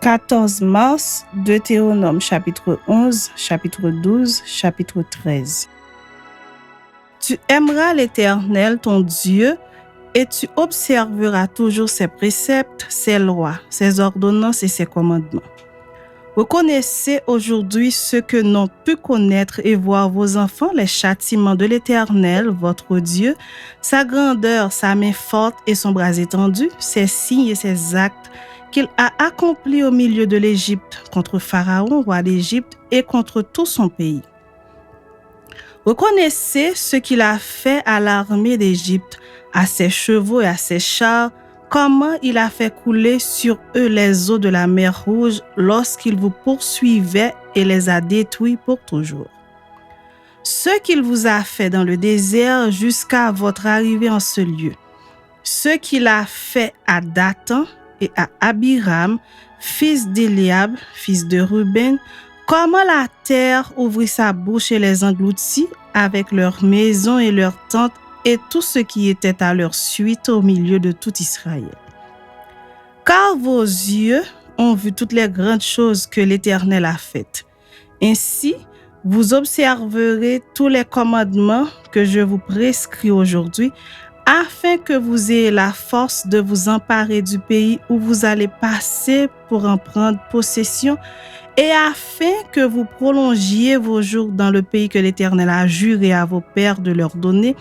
14 mars, Deutéronome chapitre 11, chapitre 12, chapitre 13. Tu aimeras l'Éternel ton Dieu et tu observeras toujours ses préceptes, ses lois, ses ordonnances et ses commandements. Reconnaissez aujourd'hui ce que n'ont pu connaître et voir vos enfants, les châtiments de l'Éternel, votre Dieu, sa grandeur, sa main forte et son bras étendu, ses signes et ses actes qu'il a accomplis au milieu de l'Égypte contre Pharaon, roi d'Égypte, et contre tout son pays. Reconnaissez ce qu'il a fait à l'armée d'Égypte, à ses chevaux et à ses chars, comment il a fait couler sur eux les eaux de la mer Rouge lorsqu'il vous poursuivait et les a détruits pour toujours. Ce qu'il vous a fait dans le désert jusqu'à votre arrivée en ce lieu. Ce qu'il a fait à Dathan et à Abiram, fils d'Éliab, fils de Ruben, comment la terre ouvrit sa bouche et les engloutit avec leurs maisons et leurs tentes et tout ce qui était à leur suite au milieu de tout Israël. Car vos yeux ont vu toutes les grandes choses que l'Éternel a faites. Ainsi, vous observerez tous les commandements que je vous prescris aujourd'hui, afin que vous ayez la force de vous emparer du pays où vous allez passer pour en prendre possession, et afin que vous prolongiez vos jours dans le pays que l'Éternel a juré à vos pères de leur donner,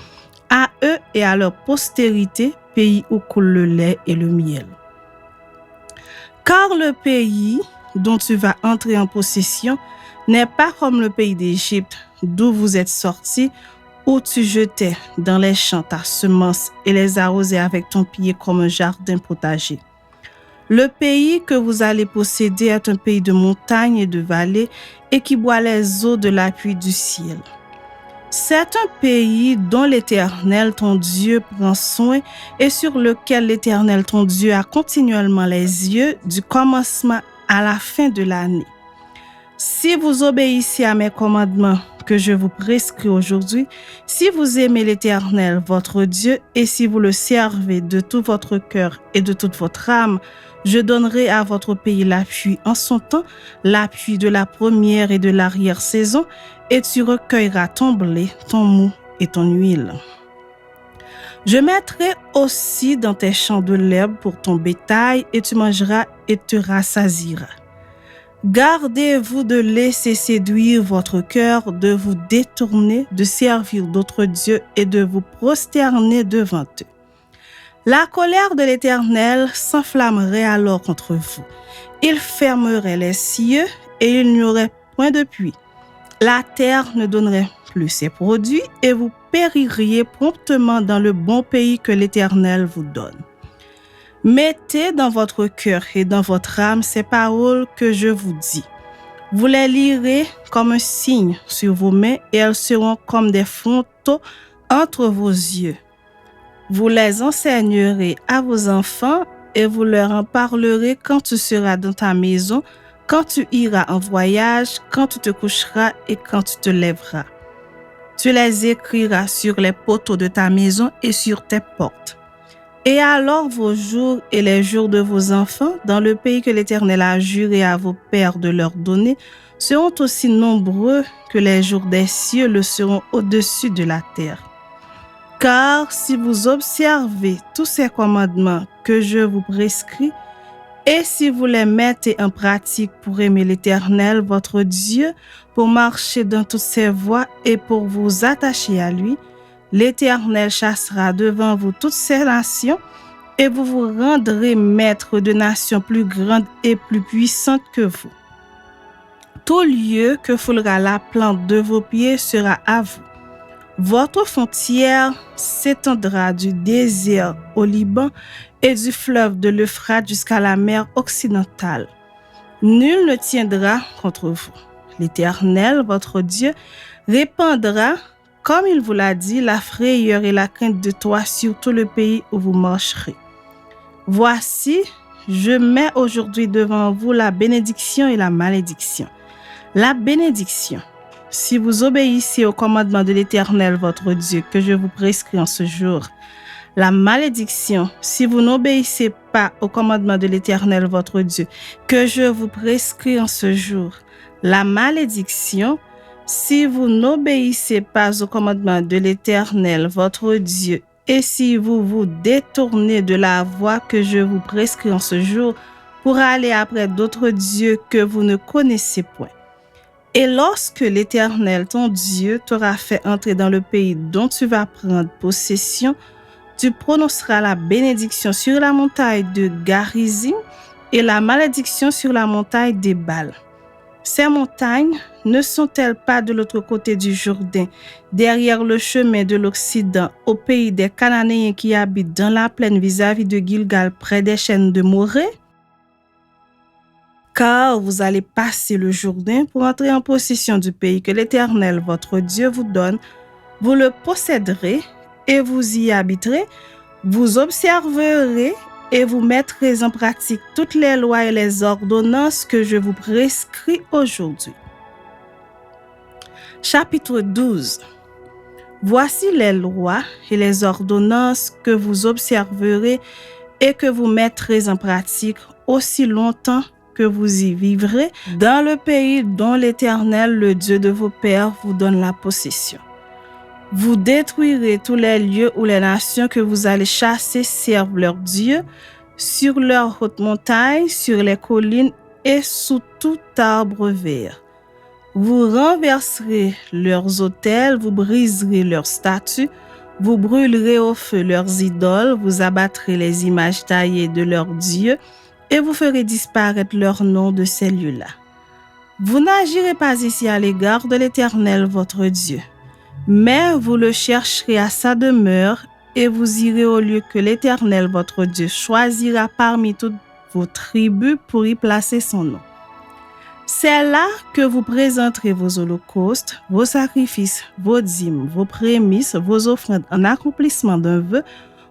à eux et à leur postérité, pays où coule le lait et le miel. Car le pays dont tu vas entrer en possession n'est pas comme le pays d'Égypte, d'où vous êtes sortis, où tu jetais dans les champs ta semence et les arrosais avec ton pied comme un jardin potager. Le pays que vous allez posséder est un pays de montagnes et de vallées et qui boit les eaux de la pluie du ciel. C'est un pays dont l'Éternel ton Dieu prend soin et sur lequel l'Éternel ton Dieu a continuellement les yeux du commencement à la fin de l'année. Si vous obéissez à mes commandements que je vous prescris aujourd'hui, si vous aimez l'Éternel votre Dieu et si vous le servez de tout votre cœur et de toute votre âme, je donnerai à votre pays l'appui en son temps, l'appui de la première et de l'arrière-saison, et tu recueilleras ton blé, ton mou et ton huile. Je mettrai aussi dans tes champs de l'herbe pour ton bétail, et tu mangeras et te rassasieras. Gardez-vous de laisser séduire votre cœur, de vous détourner, de servir d'autres dieux et de vous prosterner devant eux. La colère de l'Éternel s'enflammerait alors contre vous. Il fermerait les cieux et il n'y aurait point de pluie. La terre ne donnerait plus ses produits et vous péririez promptement dans le bon pays que l'Éternel vous donne. Mettez dans votre cœur et dans votre âme ces paroles que je vous dis. Vous les lirez comme un signe sur vos mains et elles seront comme des frontaux entre vos yeux. Vous les enseignerez à vos enfants et vous leur en parlerez quand tu seras dans ta maison, quand tu iras en voyage, quand tu te coucheras et quand tu te lèveras. Tu les écriras sur les poteaux de ta maison et sur tes portes. Et alors vos jours et les jours de vos enfants, dans le pays que l'Éternel a juré à vos pères de leur donner, seront aussi nombreux que les jours des cieux le seront au-dessus de la terre. Car si vous observez tous ces commandements que je vous prescris, et si vous les mettez en pratique pour aimer l'Éternel, votre Dieu, pour marcher dans toutes ses voies et pour vous attacher à lui, l'Éternel chassera devant vous toutes ces nations et vous vous rendrez maître de nations plus grandes et plus puissantes que vous. Tout lieu que foulera la plante de vos pieds sera à vous. Votre frontière s'étendra du désert au Liban et du fleuve de l'Euphrate jusqu'à la mer occidentale. Nul ne tiendra contre vous. L'Éternel, votre Dieu, répandra, comme il vous l'a dit, la frayeur et la crainte de toi sur tout le pays où vous marcherez. Voici, je mets aujourd'hui devant vous la bénédiction et la malédiction. La bénédiction. Si vous obéissez au commandement de l'Éternel, votre Dieu, que je vous prescris en ce jour, La malédiction, si vous n'obéissez pas au commandement de l'Éternel votre Dieu, que je vous prescris en ce jour. La malédiction, si vous n'obéissez pas au commandement de l'Éternel votre Dieu, et si vous vous détournez de la voie que je vous prescris en ce jour, pour aller après d'autres dieux que vous ne connaissez point. Et lorsque l'Éternel, ton Dieu, t'aura fait entrer dans le pays dont tu vas prendre possession, tu prononceras la bénédiction sur la montagne de Garizim et la malédiction sur la montagne d'Ébal. Ces montagnes ne sont-elles pas de l'autre côté du Jourdain, derrière le chemin de l'Occident, au pays des Cananéens qui habitent dans la plaine vis-à-vis de Gilgal, près des chênes de Morée? Car vous allez passer le Jourdain pour entrer en possession du pays que l'Éternel, votre Dieu, vous donne. Vous le posséderez et vous y habiterez. Vous observerez et vous mettrez en pratique toutes les lois et les ordonnances que je vous prescris aujourd'hui. Chapitre 12. Voici les lois et les ordonnances que vous observerez et que vous mettrez en pratique aussi longtemps que vous y vivrez dans le pays dont l'Éternel, le Dieu de vos pères, vous donne la possession. Vous détruirez tous les lieux où les nations que vous allez chasser servent leurs dieux, sur leurs hautes montagnes, sur les collines et sous tout arbre vert. Vous renverserez leurs autels, vous briserez leurs statues, vous brûlerez au feu leurs idoles, vous abattrez les images taillées de leurs dieux, et vous ferez disparaître leur nom de ces lieux-là. Vous n'agirez pas ici à l'égard de l'Éternel votre Dieu, mais vous le chercherez à sa demeure et vous irez au lieu que l'Éternel votre Dieu choisira parmi toutes vos tribus pour y placer son nom. C'est là que vous présenterez vos holocaustes, vos sacrifices, vos dîmes, vos prémices, vos offrandes en accomplissement d'un vœu,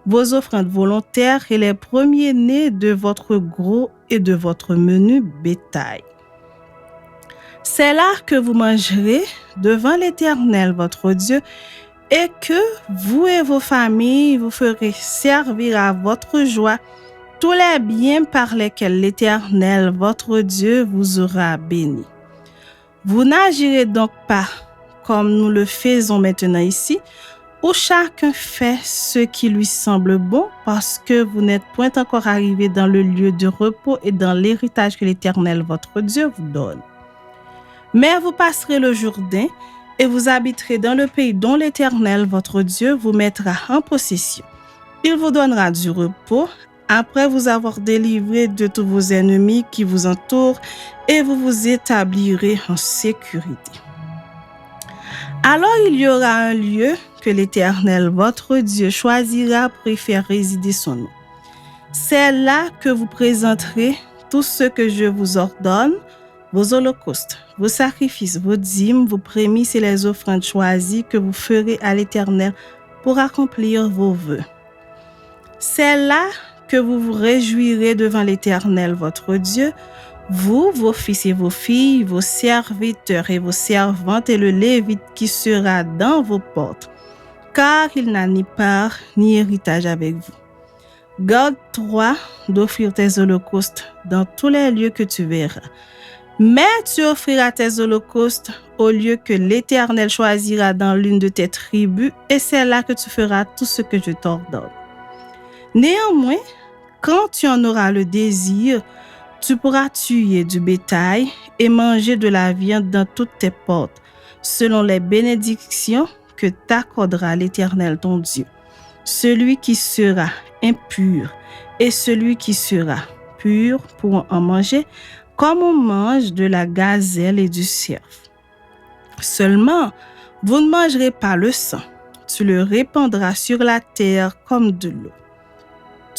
vos offrandes volontaires et les premiers-nés de votre gros et de votre menu bétail. C'est là que vous mangerez devant l'Éternel votre Dieu et que vous et vos familles vous ferez servir à votre joie tous les biens par lesquels l'Éternel votre Dieu vous aura béni. Vous n'agirez donc pas comme nous le faisons maintenant ici, où chacun fait ce qui lui semble bon parce que vous n'êtes point encore arrivé dans le lieu de repos et dans l'héritage que l'Éternel votre Dieu vous donne. Mais vous passerez le Jourdain et vous habiterez dans le pays dont l'Éternel votre Dieu vous mettra en possession. Il vous donnera du repos après vous avoir délivré de tous vos ennemis qui vous entourent et vous vous établirez en sécurité. Alors il y aura un lieu que l'Éternel votre Dieu choisira pour y faire résider son nom. C'est là que vous présenterez tout ce que je vous ordonne, vos holocaustes, vos sacrifices, vos dîmes, vos prémices et les offrandes choisies que vous ferez à l'Éternel pour accomplir vos vœux. C'est là que vous vous réjouirez devant l'Éternel votre Dieu, vous, vos fils et vos filles, vos serviteurs et vos servantes et le Lévite qui sera dans vos portes, car il n'a ni part ni héritage avec vous. Garde-toi d'offrir tes holocaustes dans tous les lieux que tu verras. Mais tu offriras tes holocaustes au lieu que l'Éternel choisira dans l'une de tes tribus, et c'est là que tu feras tout ce que je t'ordonne. Néanmoins, quand tu en auras le désir, tu pourras tuer du bétail et manger de la viande dans toutes tes portes, selon les bénédictions que t'accordera l'Éternel ton Dieu. Celui qui sera impur et celui qui sera pur pourront en manger, comme on mange de la gazelle et du cerf. Seulement, vous ne mangerez pas le sang, tu le répandras sur la terre comme de l'eau.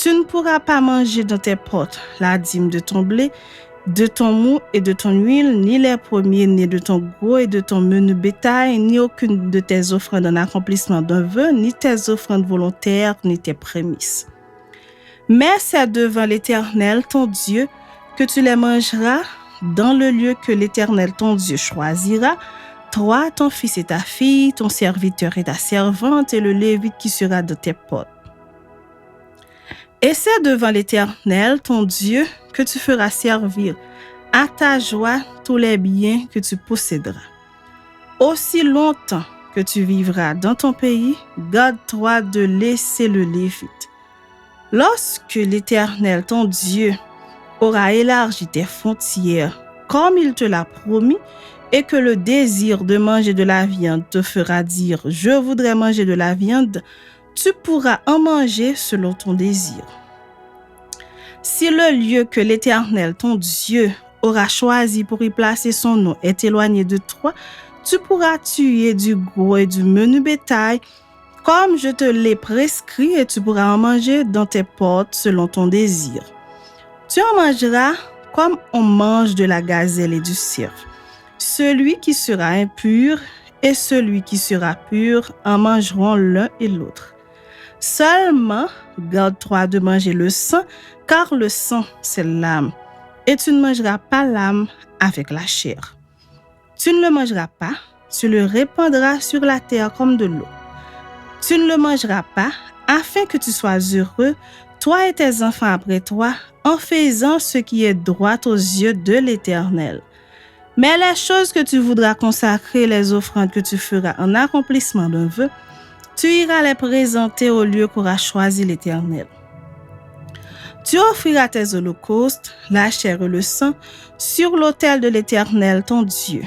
Tu ne pourras pas manger dans tes portes la dîme de ton blé, de ton mou et de ton huile, ni les premiers-nés de ton gros et de ton menu bétail, ni aucune de tes offrandes en accomplissement d'un vœu, ni tes offrandes volontaires, ni tes prémices. Mais c'est devant l'Éternel, ton Dieu, que tu les mangeras dans le lieu que l'Éternel, ton Dieu, choisira, toi, ton fils et ta fille, ton serviteur et ta servante, et le Lévite qui sera de tes portes. Et c'est devant l'Éternel, ton Dieu, que tu feras servir à ta joie tous les biens que tu posséderas. Aussi longtemps que tu vivras dans ton pays, garde-toi de laisser le Lévite. Lorsque l'Éternel, ton Dieu, aura élargi tes frontières, comme il te l'a promis, et que le désir de manger de la viande te fera dire « Je voudrais manger de la viande », tu pourras en manger selon ton désir. Si le lieu que l'Éternel, ton Dieu, aura choisi pour y placer son nom est éloigné de toi, tu pourras tuer du gros et du menu bétail, comme je te l'ai prescrit, et tu pourras en manger dans tes portes selon ton désir. Tu en mangeras comme on mange de la gazelle et du cerf. Celui qui sera impur et celui qui sera pur en mangeront l'un et l'autre. Seulement, garde-toi de manger le sang, car le sang, c'est l'âme, et tu ne mangeras pas l'âme avec la chair. Tu ne le mangeras pas, tu le répandras sur la terre comme de l'eau. Tu ne le mangeras pas, afin que tu sois heureux, toi et tes enfants après toi, en faisant ce qui est droit aux yeux de l'Éternel. Mais les choses que tu voudras consacrer, les offrandes que tu feras en accomplissement d'un vœu, tu iras les présenter au lieu qu'aura choisi l'Éternel. Tu offriras tes holocaustes, la chair et le sang, sur l'autel de l'Éternel ton Dieu.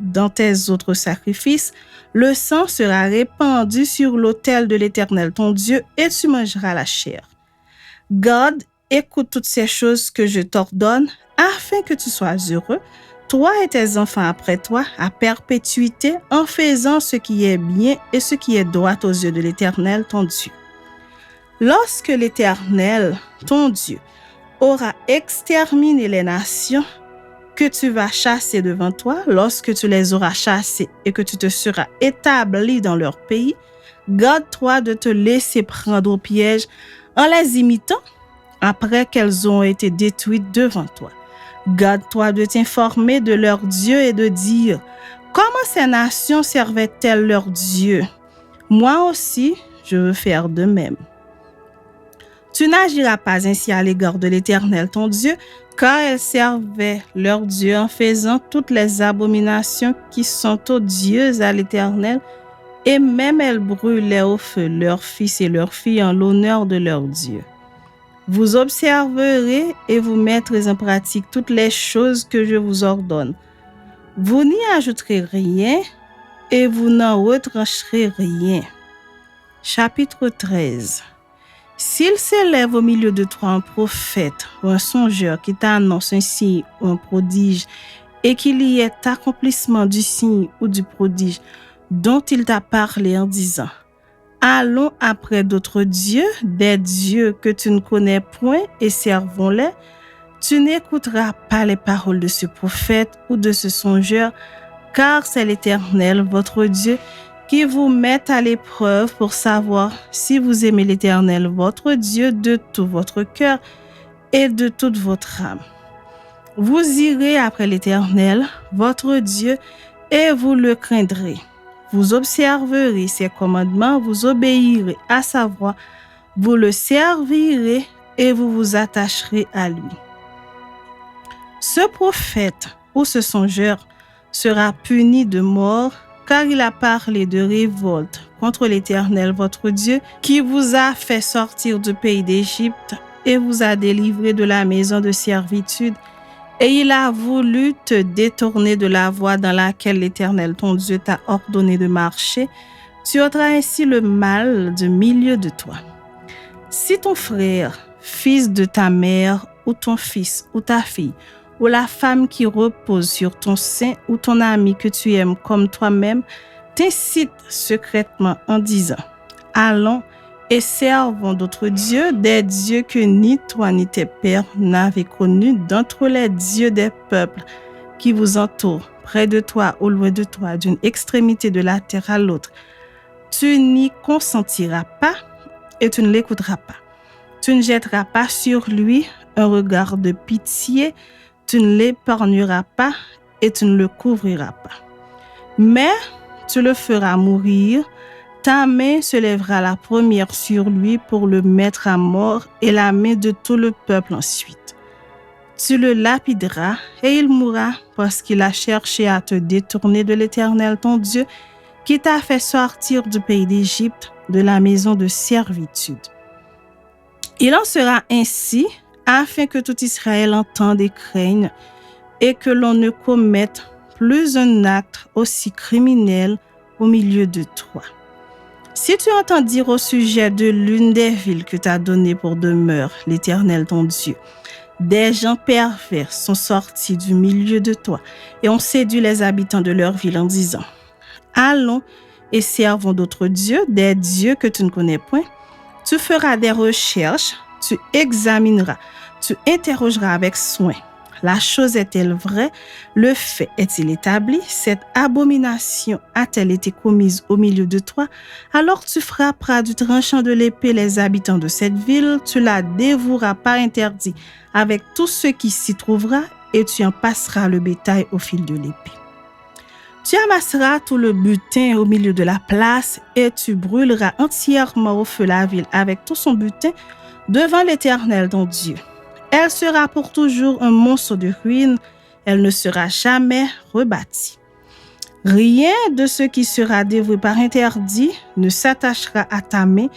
Dans tes autres sacrifices, le sang sera répandu sur l'autel de l'Éternel ton Dieu et tu mangeras la chair. Garde, écoute toutes ces choses que je t'ordonne, afin que tu sois heureux, toi et tes enfants après toi, à perpétuité, en faisant ce qui est bien et ce qui est droit aux yeux de l'Éternel ton Dieu. Lorsque l'Éternel, ton Dieu, aura exterminé les nations que tu vas chasser devant toi, lorsque tu les auras chassées et que tu te seras établi dans leur pays, garde-toi de te laisser prendre au piège en les imitant après qu'elles ont été détruites devant toi. Garde-toi de t'informer de leur Dieu et de dire « Comment ces nations servaient-elles leur Dieu? Moi aussi, je veux faire de même. » Tu n'agiras pas ainsi à l'égard de l'Éternel ton Dieu, car elles servaient leur Dieu en faisant toutes les abominations qui sont odieuses à l'Éternel, et même elles brûlaient au feu leurs fils et leurs filles en l'honneur de leur Dieu. Vous observerez et vous mettrez en pratique toutes les choses que je vous ordonne. Vous n'y ajouterez rien et vous n'en retrancherez rien. Chapitre 13. S'il s'élève au milieu de toi un prophète ou un songeur qui t'annonce un signe ou un prodige et qu'il y ait accomplissement du signe ou du prodige dont il t'a parlé en disant « Allons après d'autres dieux, des dieux que tu ne connais point et servons-les », tu n'écouteras pas les paroles de ce prophète ou de ce songeur, car c'est l'Éternel, votre Dieu, qui vous met à l'épreuve pour savoir si vous aimez l'Éternel, votre Dieu, de tout votre cœur et de toute votre âme. Vous irez après l'Éternel, votre Dieu, et vous le craindrez. Vous observerez ses commandements, vous obéirez à sa voix, vous le servirez et vous vous attacherez à lui. Ce prophète ou ce songeur sera puni de mort, car il a parlé de révolte contre l'Éternel votre Dieu, qui vous a fait sortir du pays d'Égypte et vous a délivré de la maison de servitude, et il a voulu te détourner de la voie dans laquelle l'Éternel ton Dieu t'a ordonné de marcher. Tu ôteras ainsi le mal du milieu de toi. Si ton frère, fils de ta mère, ou ton fils ou ta fille, ou la femme qui repose sur ton sein, ou ton ami que tu aimes comme toi-même, t'incite secrètement en disant « Allons et servons d'autres dieux, des dieux que ni toi ni tes pères n'avaient connus d'entre les dieux des peuples qui vous entourent, près de toi ou loin de toi, d'une extrémité de la terre à l'autre. Tu n'y consentiras pas et tu ne l'écouteras pas. Tu ne jetteras pas sur lui un regard de pitié, tu ne l'épargneras pas et tu ne le couvriras pas. Mais tu le feras mourir, Ta main se lèvera la première sur lui pour le mettre à mort et la main de tout le peuple ensuite. Tu le lapideras et il mourra parce qu'il a cherché à te détourner de l'Éternel ton Dieu qui t'a fait sortir du pays d'Égypte, de la maison de servitude. Il en sera ainsi afin que tout Israël entende et craigne et que l'on ne commette plus un acte aussi criminel au milieu de toi. Si tu entends dire au sujet de l'une des villes que t'as données pour demeure, l'Éternel ton Dieu, des gens pervers sont sortis du milieu de toi et ont séduit les habitants de leur ville en disant « Allons et servons d'autres dieux, des dieux que tu ne connais point. » Tu feras des recherches, tu examineras, tu interrogeras avec soin. La chose est-elle vraie? Le fait est-il établi? Cette abomination a-t-elle été commise au milieu de toi? Alors tu frapperas du tranchant de l'épée les habitants de cette ville, tu la dévoueras par interdit avec tout ce qui s'y trouvera et tu en passeras le bétail au fil de l'épée. Tu amasseras tout le butin au milieu de la place et tu brûleras entièrement au feu la ville avec tout son butin devant l'Éternel ton Dieu. Elle sera pour toujours un monceau de ruines, elle ne sera jamais rebâtie. Rien de ce qui sera dévoué par interdit ne s'attachera à ta main,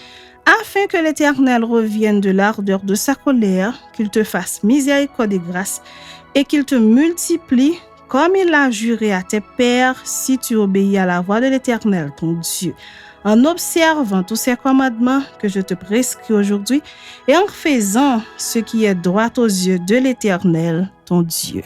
afin que l'Éternel revienne de l'ardeur de sa colère, qu'il te fasse miséricorde et grâce, et qu'il te multiplie, comme il l'a juré à tes pères, si tu obéis à la voix de l'Éternel ton Dieu, en observant tous ces commandements que je te prescris aujourd'hui et en faisant ce qui est droit aux yeux de l'Éternel ton Dieu.